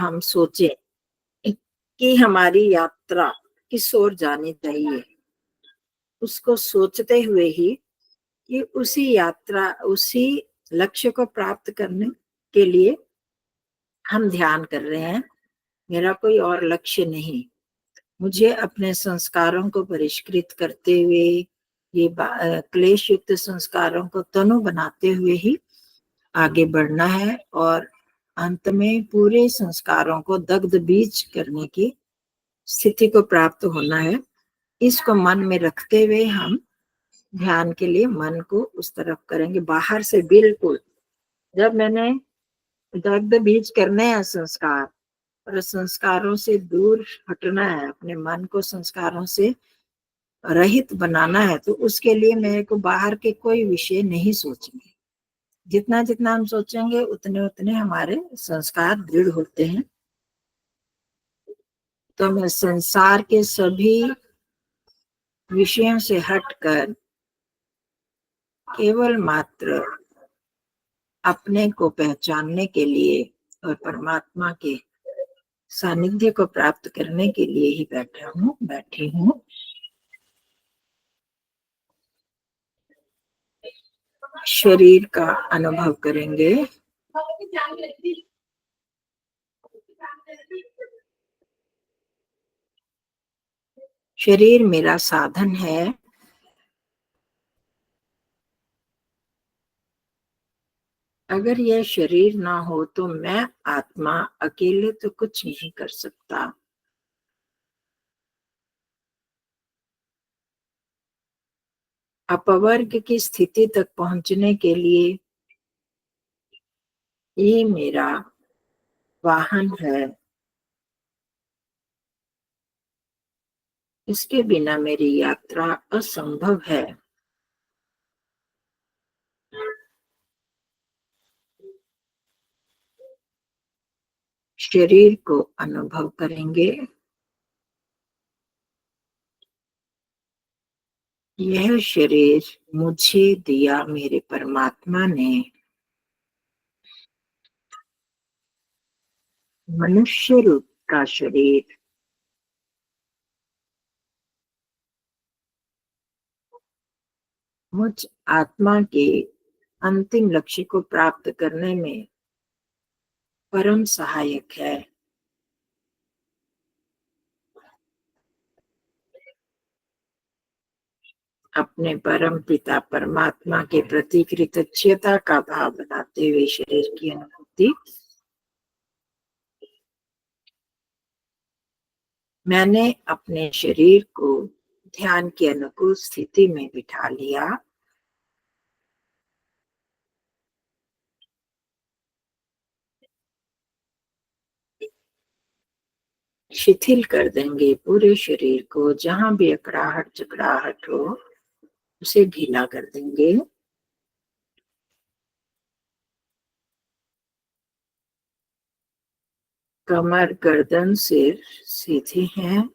हम सोचे कि हमारी यात्रा किस ओर जानी चाहिए, उसको सोचते हुए ही कि उसी लक्ष्य को प्राप्त करने के लिए हम ध्यान कर रहे हैं। मेरा कोई और लक्ष्य नहीं। मुझे अपने संस्कारों को परिष्कृत करते हुए, ये क्लेश युक्त संस्कारों को तनु बनाते हुए ही आगे बढ़ना है और अंत में पूरे संस्कारों को दग्ध बीज करने की स्थिति को प्राप्त होना है। इसको मन में रखते हुए हम ध्यान के लिए मन को उस तरफ करेंगे। बाहर से बिल्कुल, जब मैंने दग्ध बीज करने हैं संस्कार और संस्कारों से दूर हटना है, अपने मन को संस्कारों से रहित बनाना है, तो उसके लिए मेरे को बाहर के कोई विषय नहीं सोचने। जितना जितना हम सोचेंगे उतने उतने हमारे संस्कार दृढ़ होते हैं। तो मैं संसार के सभी विषयों से हटकर केवल मात्र अपने को पहचानने के लिए और परमात्मा के सानिध्य को प्राप्त करने के लिए ही बैठी हूँ। शरीर का अनुभव करेंगे। शरीर मेरा साधन है। अगर यह शरीर ना हो तो मैं आत्मा अकेले तो कुछ नहीं कर सकता। अपवर्ग की स्थिति तक पहुंचने के लिए ये मेरा वाहन है। इसके बिना मेरी यात्रा असंभव है। शरीर को अनुभव करेंगे। यह शरीर मुझे दिया मेरे परमात्मा ने। मनुष्य रूप का शरीर मुझ आत्मा के अंतिम लक्ष्य को प्राप्त करने में परम सहायक है। अपने परम पिता परमात्मा के प्रति कृतज्ञता का भाव बनाते हुए शरीर की अनुभूति। मैंने अपने शरीर को ध्यान की अनुकूल स्थिति में बिठा लिया। शिथिल कर देंगे पूरे शरीर को। जहां भी अकड़ाहट जकड़ाहट हो उसे ढीला कर देंगे। कमर गर्दन सिर सीधे हैं,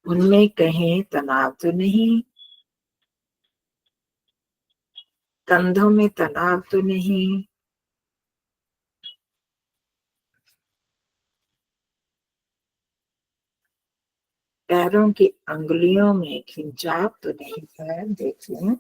उनमें कहीं तनाव तो नहीं। कंधों में तनाव तो नहीं। पैरों की अंगुलियों में खिंचाव तो नहीं है। देख लें।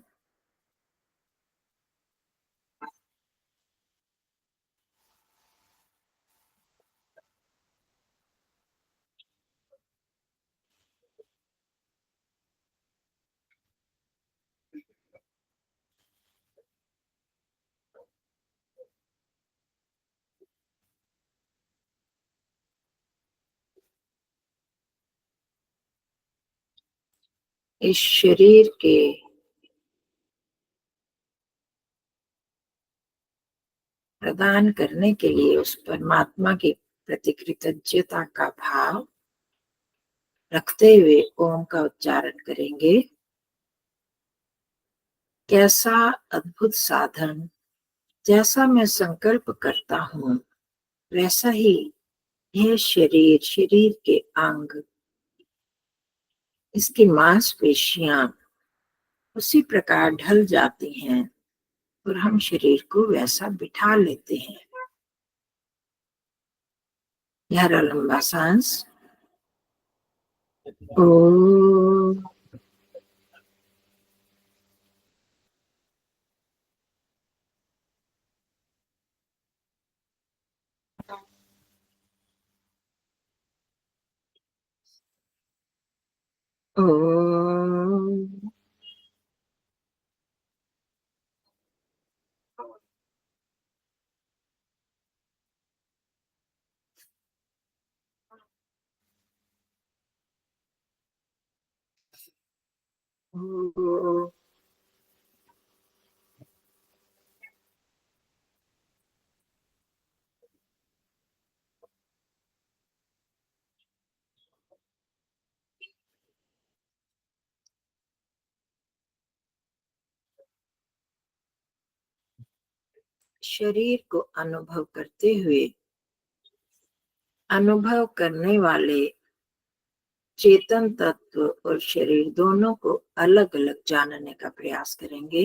इस शरीर के प्रदान करने के लिए उस परमात्मा की प्रति कृतज्ञता का भाव रखते हुए ओम का उच्चारण करेंगे। कैसा अद्भुत साधन! जैसा मैं संकल्प करता हूँ वैसा ही यह शरीर के अंग, इसकी मांसपेशियां उसी प्रकार ढल जाती हैं और हम शरीर को वैसा बिठा लेते हैं। गहरा लंबा सांस। ओ ओ ओ शरीर को अनुभव करते हुए अनुभव करने वाले चेतन तत्व और शरीर दोनों को अलग अलग जानने का प्रयास करेंगे।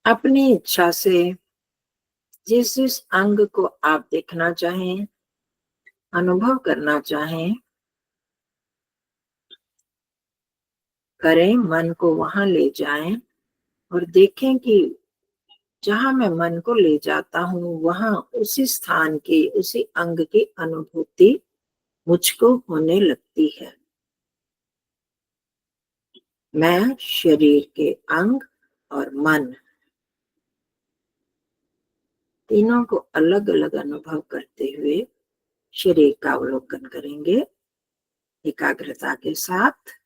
अपनी इच्छा से जिस जिस अंग को आप देखना चाहें, अनुभव करना चाहें, करें। मन को वहां ले जाएं और देखें कि जहां मैं मन को ले जाता हूं वहां उसी स्थान की, उसी अंग की अनुभूति मुझको होने लगती है। मैं शरीर के अंग और मन तीनों को अलग अलग अनुभव करते हुए शरीर का अवलोकन करेंगे एकाग्रता के साथ।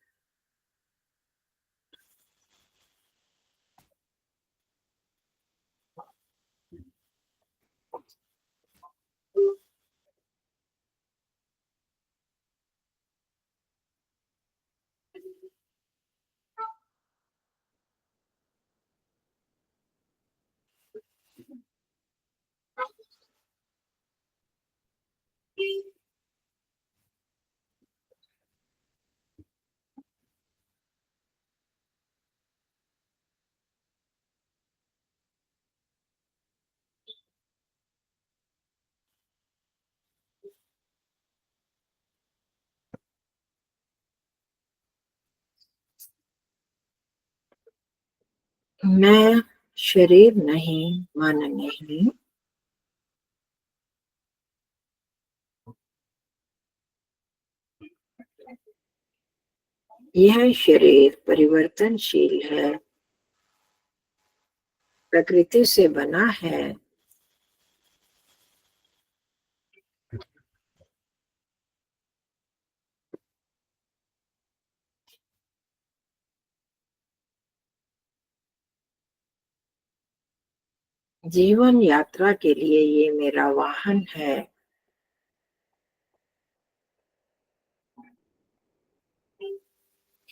मैं शरीर नहीं, मन नहीं। यह शरीर परिवर्तनशील है, प्रकृति से बना है। जीवन यात्रा के लिए ये मेरा वाहन है।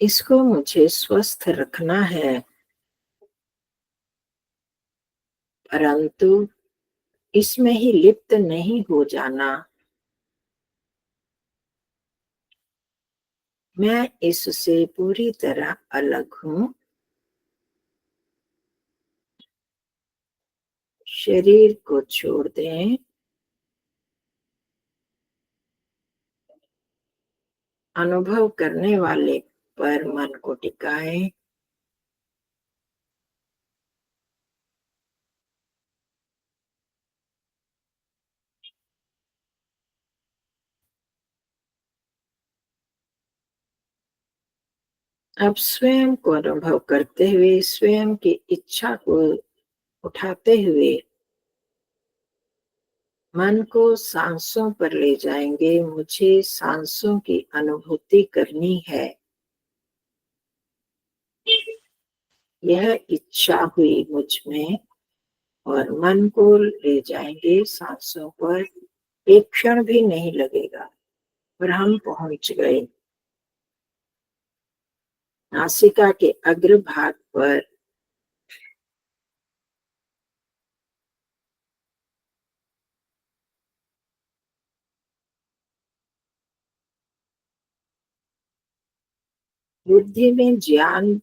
इसको मुझे स्वस्थ रखना है, परंतु इसमें ही लिप्त नहीं हो जाना। मैं इससे पूरी तरह अलग हूँ। शरीर को छोड़ दें, अनुभव करने वाले पर मन को टिकाएं। अब स्वयं को अनुभव करते हुए, स्वयं की इच्छा को उठाते हुए मन को सांसों पर ले जाएंगे। मुझे सांसों की अनुभूति करनी है। यह इच्छा हुई मुझ में और मन को ले जाएंगे सांसों पर। एक क्षण भी नहीं लगेगा और हम पहुंच गए नासिका के अग्रभाग पर। बुद्धि में ज्ञान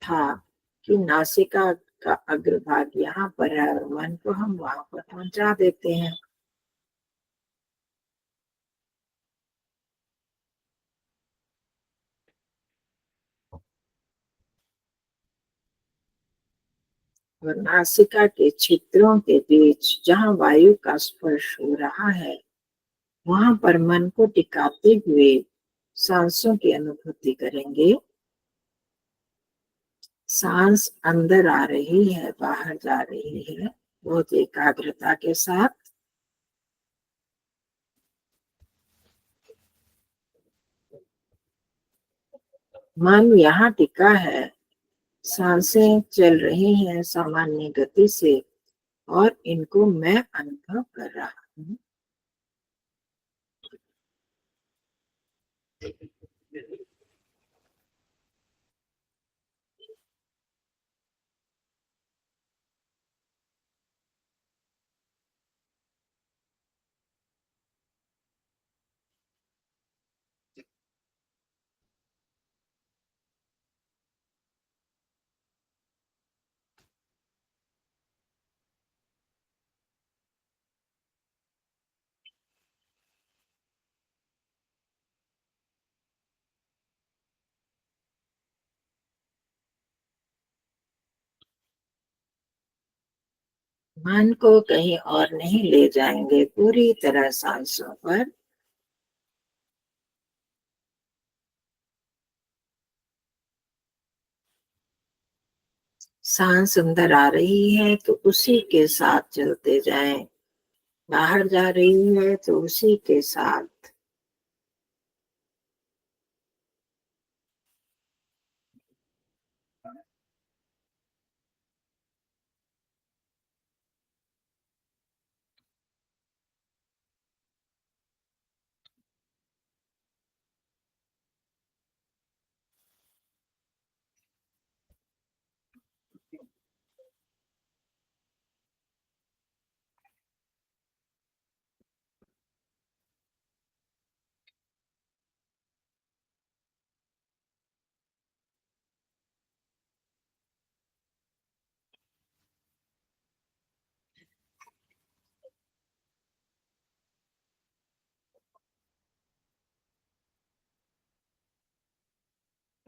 था कि नासिका का अग्रभाग यहाँ पर है और मन को हम वहां पर पहुंचा देते हैं। और नासिका के छिद्रों के बीच जहाँ वायु का स्पर्श हो रहा है, वहां पर मन को टिकाते हुए सांसों की अनुभूति करेंगे। सांस अंदर आ रही है, बाहर जा रही है, बहुत एकाग्रता के साथ। मन यहाँ टिका है, सांसें चल रही हैं सामान्य गति से और इनको मैं अनुभव कर रहा हूँ। मन को कहीं और नहीं ले जाएंगे, पूरी तरह सांसों पर। सांस अंदर आ रही है तो उसी के साथ चलते जाएं, बाहर जा रही है तो उसी के साथ।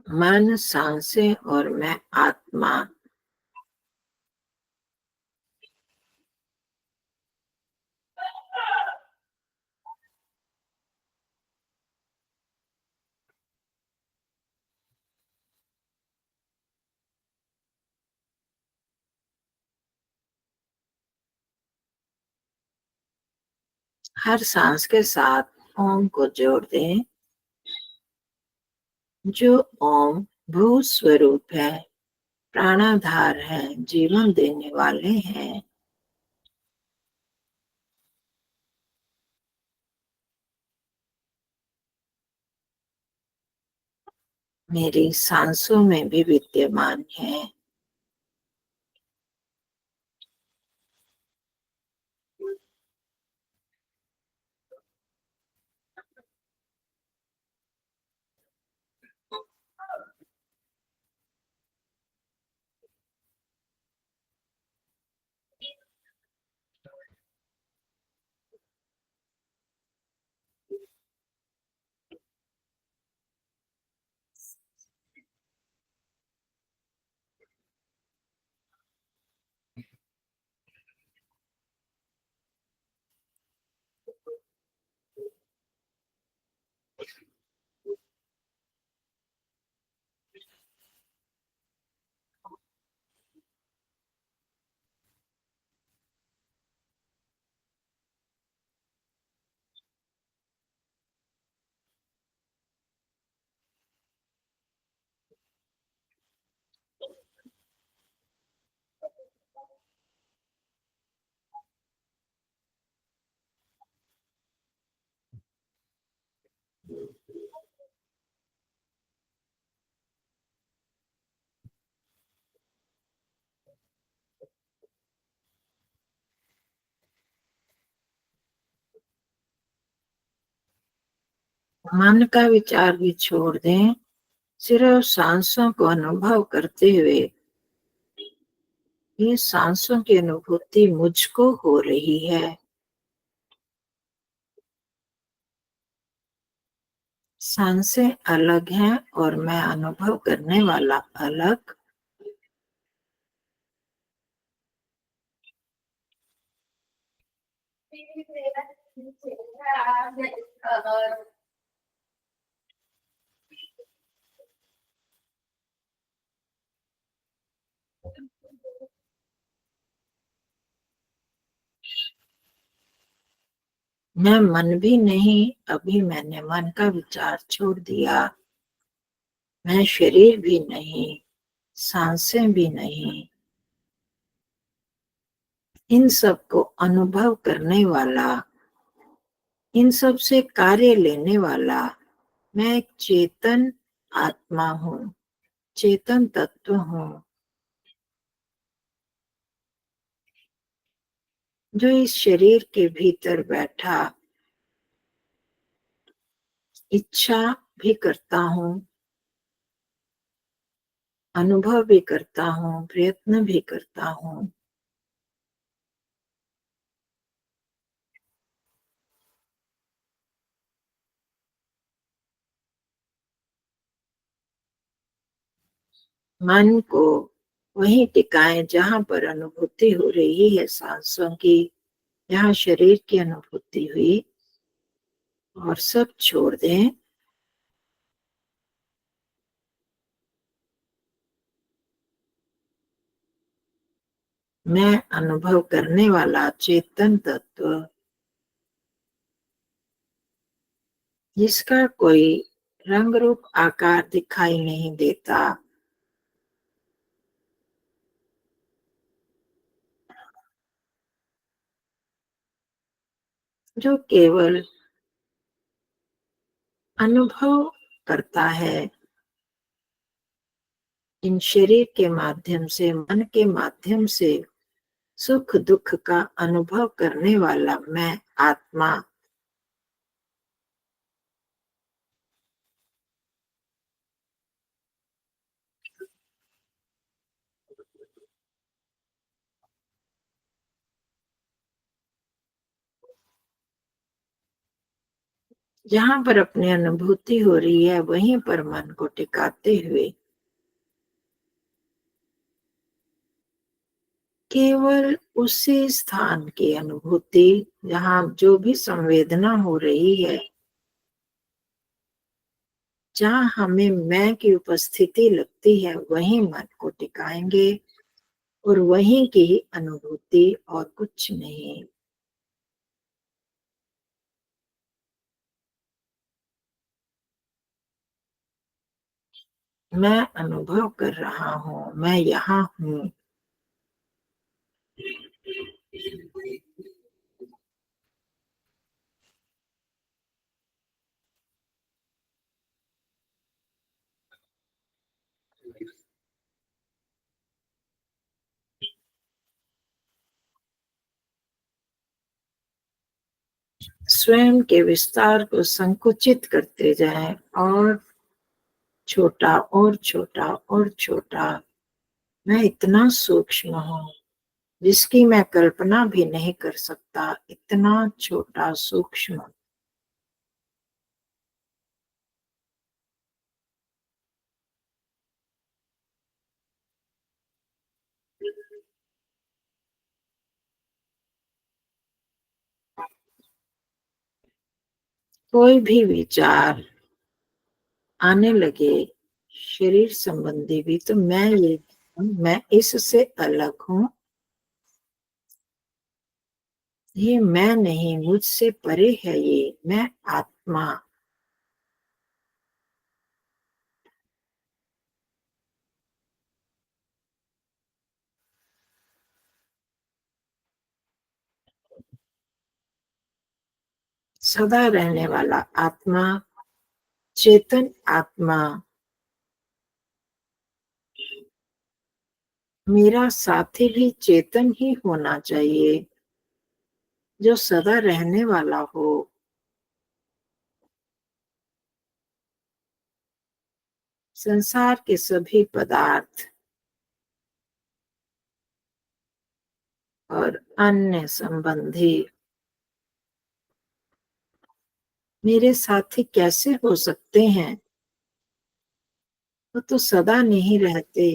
मन, सांसें और मैं आत्मा। हर सांस के साथ ओम को जोड़ दें। जो ओम भू स्वरूप है, प्राणाधार है, जीवन देने वाले हैं। मेरी सांसों में भी विद्यमान है। मन का विचार भी छोड़ दें, सिर्फ सांसों को अनुभव करते हुए ये सांसों की अनुभूति मुझको हो रही है। सांसें अलग हैं और मैं अनुभव करने वाला अलग। मैं मन भी नहीं, अभी मैंने मन का विचार छोड़ दिया। मैं शरीर भी नहीं, सांसें भी नहीं, इन सब को अनुभव करने वाला, इन सब से कार्य लेने वाला मैं एक चेतन आत्मा हूँ, चेतन तत्व हूँ, जो इस शरीर के भीतर बैठा इच्छा भी करता हूँ, अनुभव भी करता हूँ, प्रयत्न भी करता हूँ। मन को वहीं टिकाएं जहां पर अनुभूति हो रही है सांसों की, जहां शरीर की अनुभूति हुई, और सब छोड़ दें। मैं अनुभव करने वाला चेतन तत्व, जिसका कोई रंग रूप आकार दिखाई नहीं देता, जो केवल अनुभव करता है, इन शरीर के माध्यम से, मन के माध्यम से सुख दुख का अनुभव करने वाला मैं आत्मा। जहां पर अपनी अनुभूति हो रही है वहीं पर मन को टिकाते हुए केवल उसी स्थान की अनुभूति, जहां जो भी संवेदना हो रही है, जहां हमें मैं की उपस्थिति लगती है, वहीं मन को टिकाएंगे और वहीं की ही अनुभूति और कुछ नहीं। मैं अनुभव कर रहा हूँ, मैं यहाँ हूँ। स्वयं के विस्तार को संकुचित करते जाएं, और छोटा और छोटा और छोटा। मैं इतना सूक्ष्म हूँ जिसकी मैं कल्पना भी नहीं कर सकता, इतना छोटा सूक्ष्म। कोई भी विचार आने लगे शरीर संबंधी भी, तो मैं इससे अलग हूँ, ये मैं नहीं, मुझसे परे है, ये मैं आत्मा। सदा रहने वाला आत्मा, चेतन आत्मा। मेरा साथी भी चेतन ही होना चाहिए, जो सदा रहने वाला हो। संसार के सभी पदार्थ और अन्य संबंधी मेरे साथी कैसे हो सकते हैं? वो तो सदा नहीं रहते।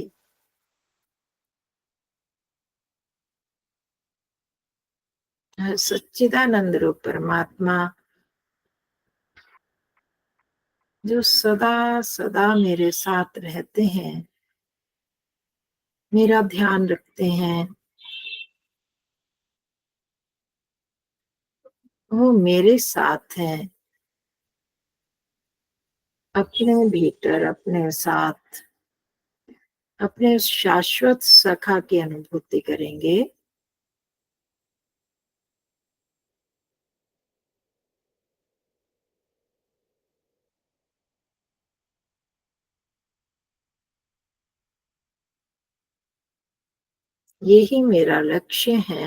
सच्चिदानंद रूप परमात्मा जो सदा सदा मेरे साथ रहते हैं, मेरा ध्यान रखते हैं, वो मेरे साथ हैं, अपने भीतर, अपने साथ, अपने उस शाश्वत सखा की अनुभूति करेंगे। यही मेरा लक्ष्य है,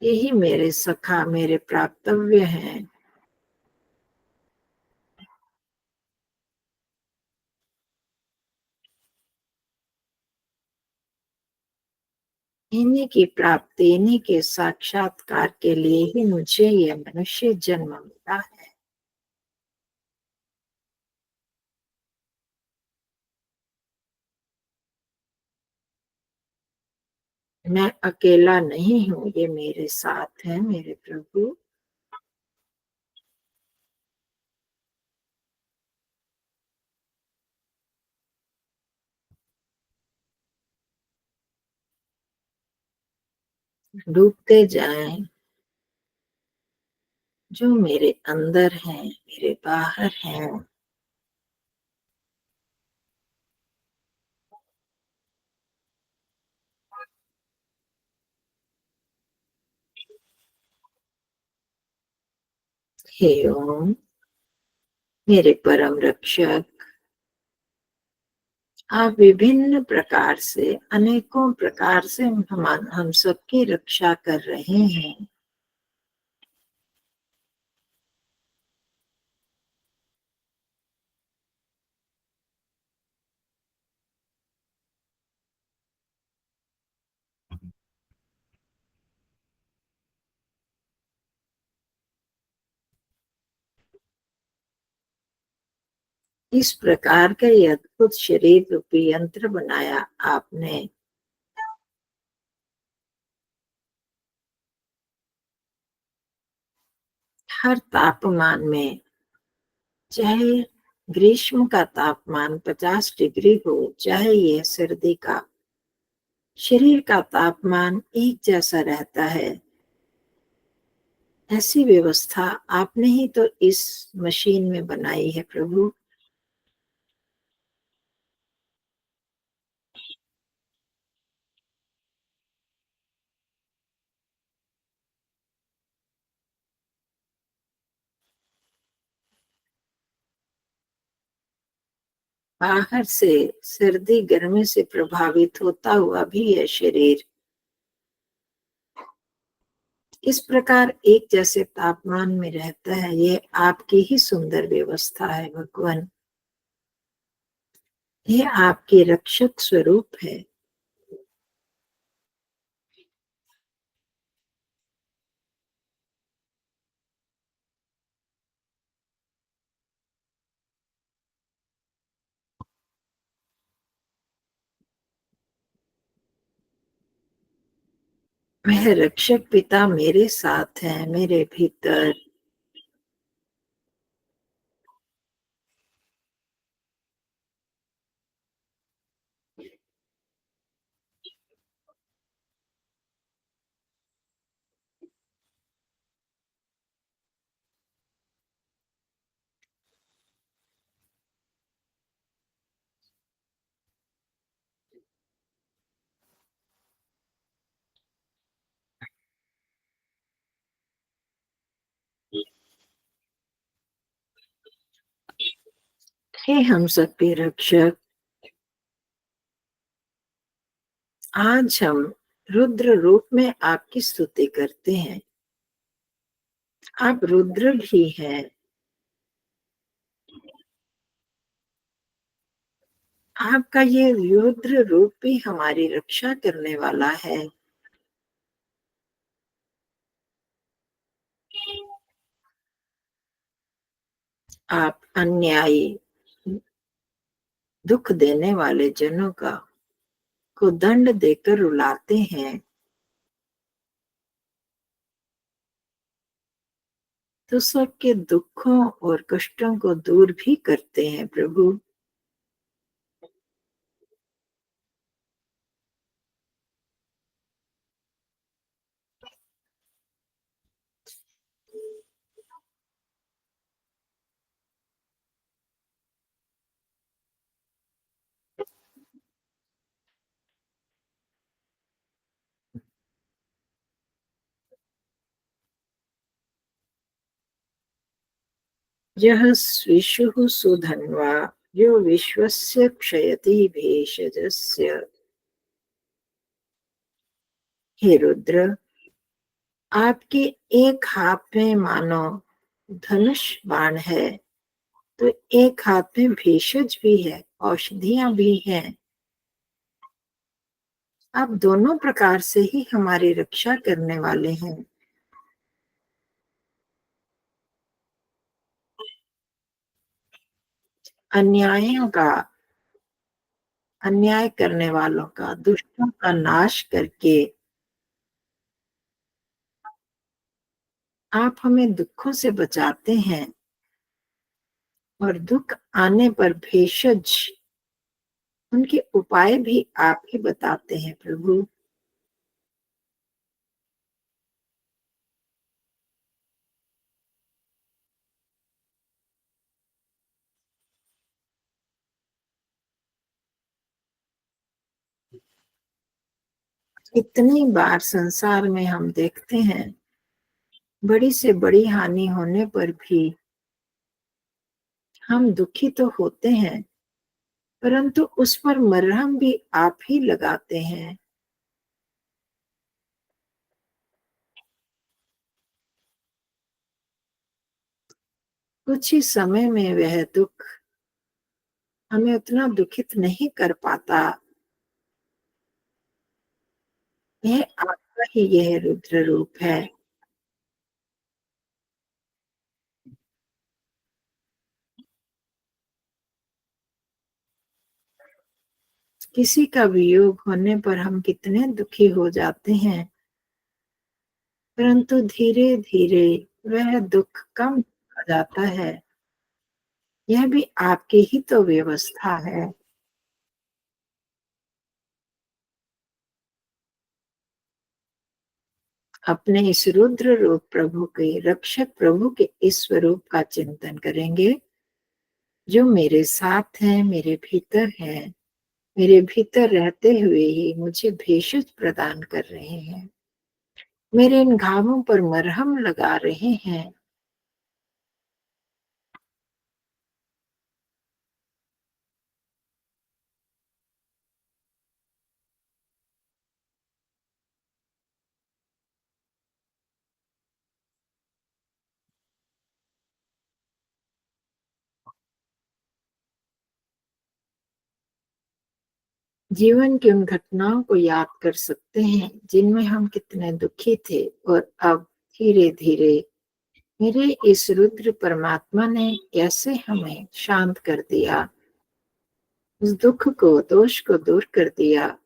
यही मेरे सखा, मेरे प्राप्तव्य हैं। इन्हीं की प्राप्ति, इन्हीं के साक्षात्कार के लिए ही मुझे यह मनुष्य जन्म मिला है। मैं अकेला नहीं हूँ, ये मेरे साथ है मेरे प्रभु। डूबते जाएं, जो मेरे अंदर है, मेरे बाहर है। हे ओम, मेरे परम रक्षक, आप विभिन्न प्रकार से, अनेकों प्रकार से हम सबकी रक्षा कर रहे हैं। इस प्रकार का ये अद्भुत शरीर रूपी यंत्र बनाया आपने। हर तापमान में, चाहे ग्रीष्म का तापमान 50 डिग्री हो, चाहे यह सर्दी का, शरीर का तापमान एक जैसा रहता है। ऐसी व्यवस्था आपने ही तो इस मशीन में बनाई है प्रभु। बाहर से सर्दी गर्मी से प्रभावित होता हुआ भी यह शरीर इस प्रकार एक जैसे तापमान में रहता है। ये आपकी ही सुंदर व्यवस्था है भगवान। ये आपके रक्षक स्वरूप है। वह रक्षक पिता मेरे साथ है, मेरे भीतर। हे हम सबके रक्षक, आज हम रुद्र रूप में आपकी स्तुति करते हैं। आप रुद्र भी हैं। आपका ये रुद्र रूप भी हमारी रक्षा करने वाला है। आप अन्यायी, दुख देने वाले जनों का को दंड देकर रुलाते हैं, तो सबके दुखों और कष्टों को दूर भी करते हैं प्रभु। यह स्विषुः सुधन्वा यो विश्वस्य क्षयति भेषजस्य। हे रुद्र, आपके एक हाथ में मानो धनुष बाण है, तो एक हाथ में भेषज भी है, औषधियां भी हैं। आप दोनों प्रकार से ही हमारी रक्षा करने वाले हैं। अन्यायों का अन्याय करने वालों का, दुष्टों का नाश करके आप हमें दुखों से बचाते हैं, और दुख आने पर भेषज उनके उपाय भी आप ही बताते हैं प्रभु। इतनी बार संसार में हम देखते हैं, बड़ी से बड़ी हानि होने पर भी हम दुखी तो होते हैं, परंतु उस पर मरहम भी आप ही लगाते हैं। कुछ ही समय में वह दुख हमें उतना दुखित नहीं कर पाता। यह आपका ही यह रुद्र रूप है। किसी का वियोग होने पर हम कितने दुखी हो जाते हैं, परंतु धीरे धीरे वह दुख कम हो जाता है। यह भी आपकी ही तो व्यवस्था है। अपने इस रुद्र रूप प्रभु के, रक्षक प्रभु के इस स्वरूप का चिंतन करेंगे, जो मेरे साथ है, मेरे भीतर है, मेरे भीतर रहते हुए ही मुझे भेषज प्रदान कर रहे हैं, मेरे इन घावों पर मरहम लगा रहे हैं। जीवन की उन घटनाओं को याद कर सकते हैं जिनमें हम कितने दुखी थे, और अब धीरे धीरे मेरे इस रुद्र परमात्मा ने कैसे हमें शांत कर दिया, उस दुख को, दोष को दूर कर दिया।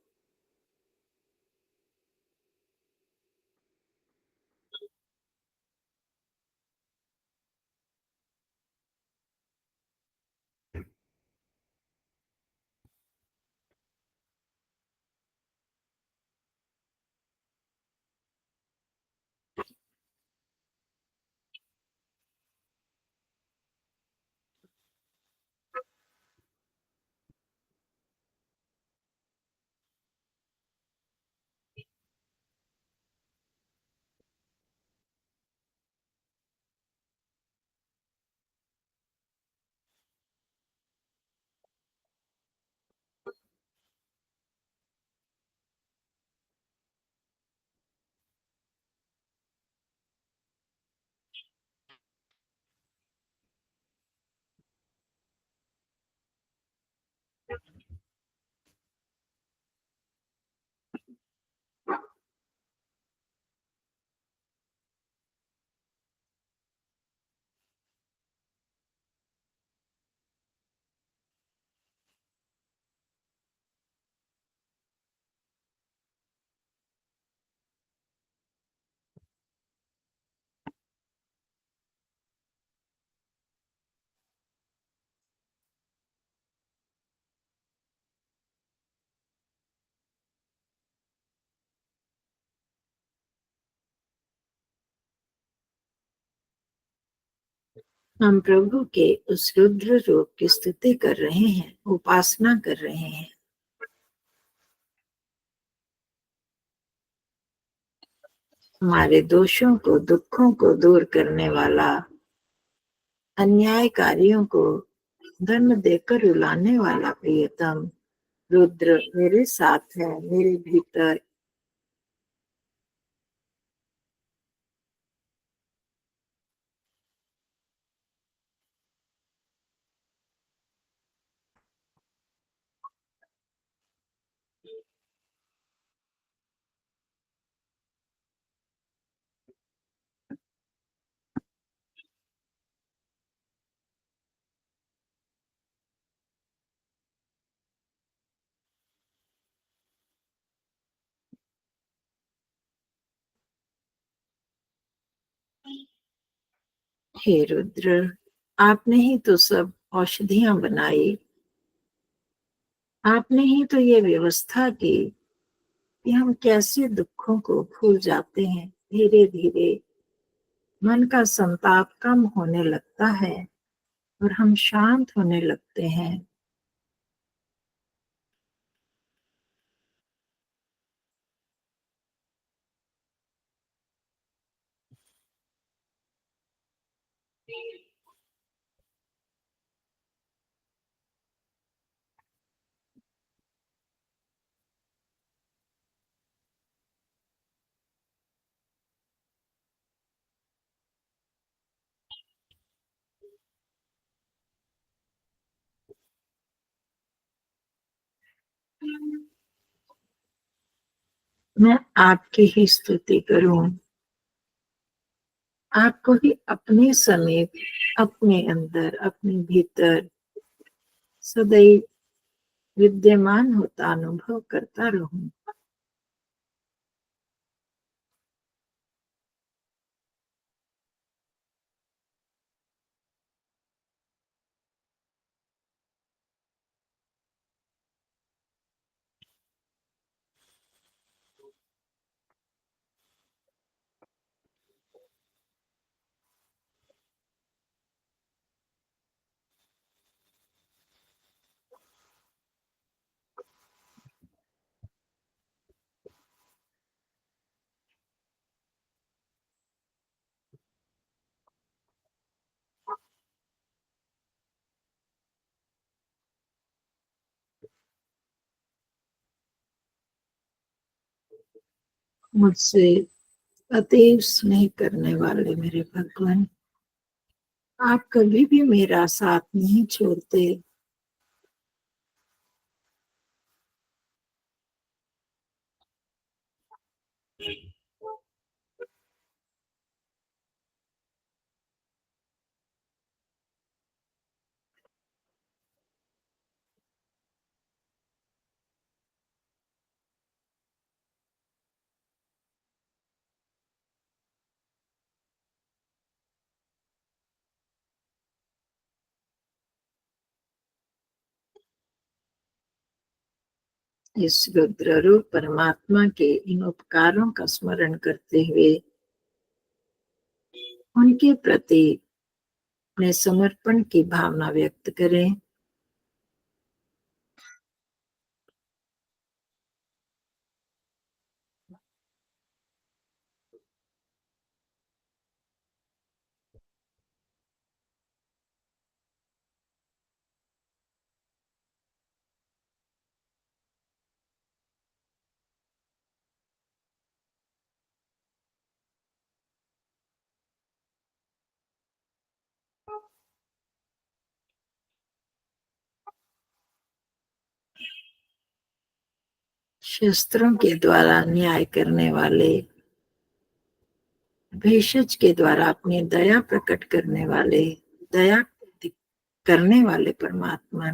हम प्रभु के उस रुद्र रूप की स्तुति कर रहे हैं, उपासना कर रहे हैं। हमारे दोषों को, दुखों को दूर करने वाला, अन्यायकारियों को धर्म देकर रुलाने वाला प्रियतम रुद्र मेरे साथ है, मेरे भीतर। हे रुद्र, आपने ही तो सब औषधियां बनाई, आपने ही तो ये व्यवस्था की कि हम कैसे दुखों को भूल जाते हैं। धीरे धीरे मन का संताप कम होने लगता है और हम शांत होने लगते हैं। मैं आपकी ही स्तुति करूं, आपको ही अपने समीप, अपने अंदर, अपने भीतर सदैव विद्यमान होता अनुभव करता रहूं। मुझसे अतीब स्नेह करने वाले मेरे भगवान, आप कभी भी मेरा साथ नहीं छोड़ते। इस रुद्र रूप परमात्मा के इन उपकारों का स्मरण करते हुए उनके प्रति अपने समर्पण की भावना व्यक्त करें। शस्त्रों के द्वारा न्याय करने वाले, भेषज के द्वारा अपनी दया प्रकट करने वाले, दया करने वाले परमात्मा,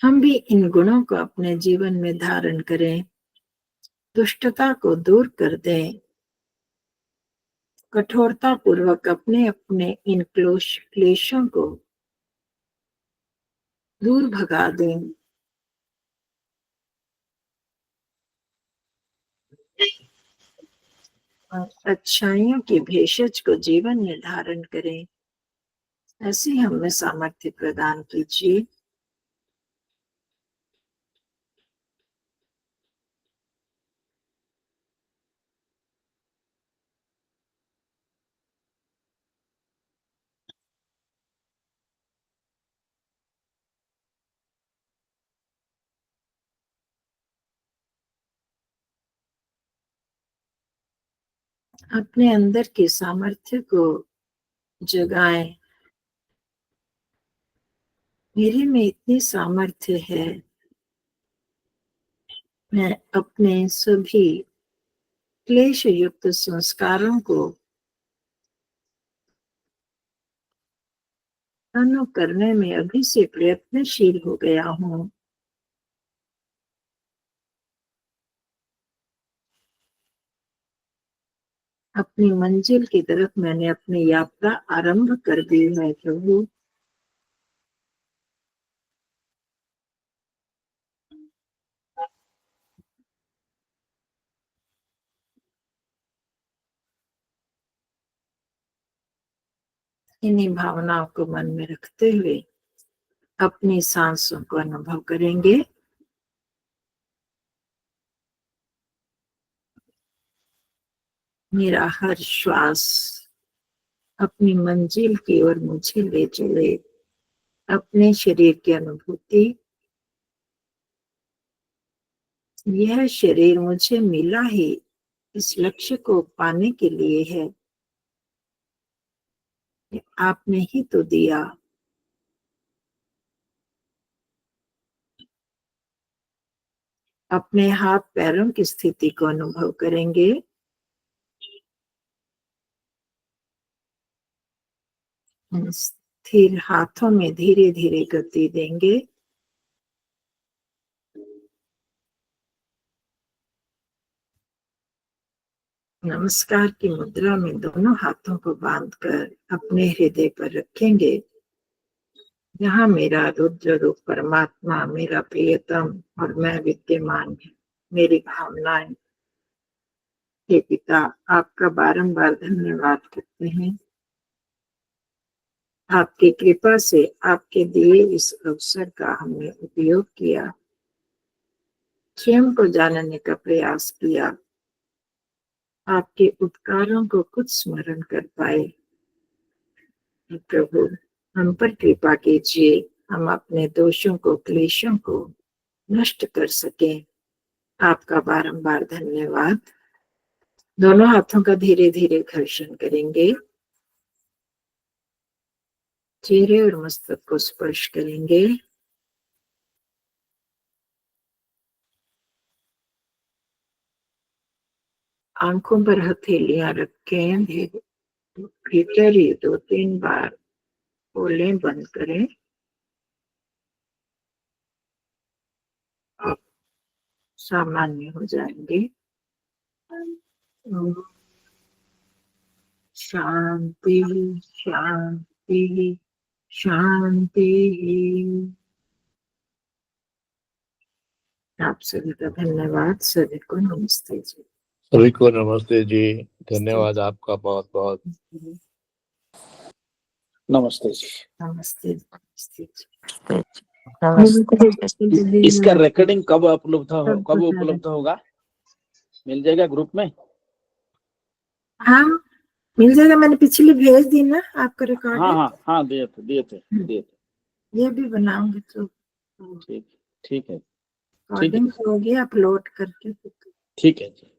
हम भी इन गुणों को अपने जीवन में धारण करें, दुष्टता को दूर कर दें, कठोरता पूर्वक अपने अपने इन क्लेशों को दूर भगा दें। और अच्छाइयों की भेषज को जीवन में धारण करें। ऐसी हमें सामर्थ्य प्रदान कीजिए। अपने अंदर के सामर्थ्य को जगाएं। मेरे में इतनी सामर्थ्य है, मैं अपने सभी क्लेश युक्त संस्कारों को अनु करने में अभी से प्रयत्नशील हो गया हूँ। अपनी मंजिल की तरफ मैंने अपनी यात्रा आरंभ कर दी है प्रभु। इन्हीं भावनाओं को मन में रखते हुए अपनी सांसों को अनुभव करेंगे। मेरा हर श्वास अपनी मंजिल की ओर मुझे ले चले। अपने शरीर की अनुभूति, यह शरीर मुझे मिला ही इस लक्ष्य को पाने के लिए है। आपने ही तो दिया। अपने हाथ पैरों की स्थिति को अनुभव करेंगे। स्थिर हाथों में धीरे धीरे गति देंगे। नमस्कार की मुद्रा में दोनों हाथों को बांधकर अपने हृदय पर रखेंगे। यहाँ मेरा रुद्र रूप परमात्मा, मेरा प्रियतम और मैं विद्यमान है। मेरी भावनाएं, हे पिता, आपका बारंबार धन्यवाद करते हैं। आपकी कृपा से आपके दिए इस अवसर का हमने उपयोग किया, स्वयं को जानने का प्रयास किया, आपके उपकारों को कुछ स्मरण कर पाए। प्रभु, हम पर कृपा कीजिए, हम अपने दोषों को, क्लेशों को नष्ट कर सकें। आपका बारंबार धन्यवाद। दोनों हाथों का धीरे धीरे घर्षण करेंगे। चेहरे और मस्तक को स्पर्श करेंगे। आंखों पर हथेलियां रखें। भीतर ही 2-3 बार खोलें, बंद करें। आप सामान्य हो जाएंगे। शांति शांति शांति। आप सभी का धन्यवाद। सभी को नमस्ते जी। सभी को नमस्ते जी। धन्यवाद आपका बहुत बहुत। नमस्ते जी। नमस्ते नमस्ते नमस्ते। इसका रिकॉर्डिंग कब उपलब्ध होगा? मिल जाएगा ग्रुप में? हाँ, मिल जाएगा। मैंने पिछली भेज दी ना आपका रिकॉर्ड। हाँ दिए थे। ये भी बनाऊंगी तो ठीक है। रिकॉर्डिंग होगी अपलोड करके। ठीक है जी।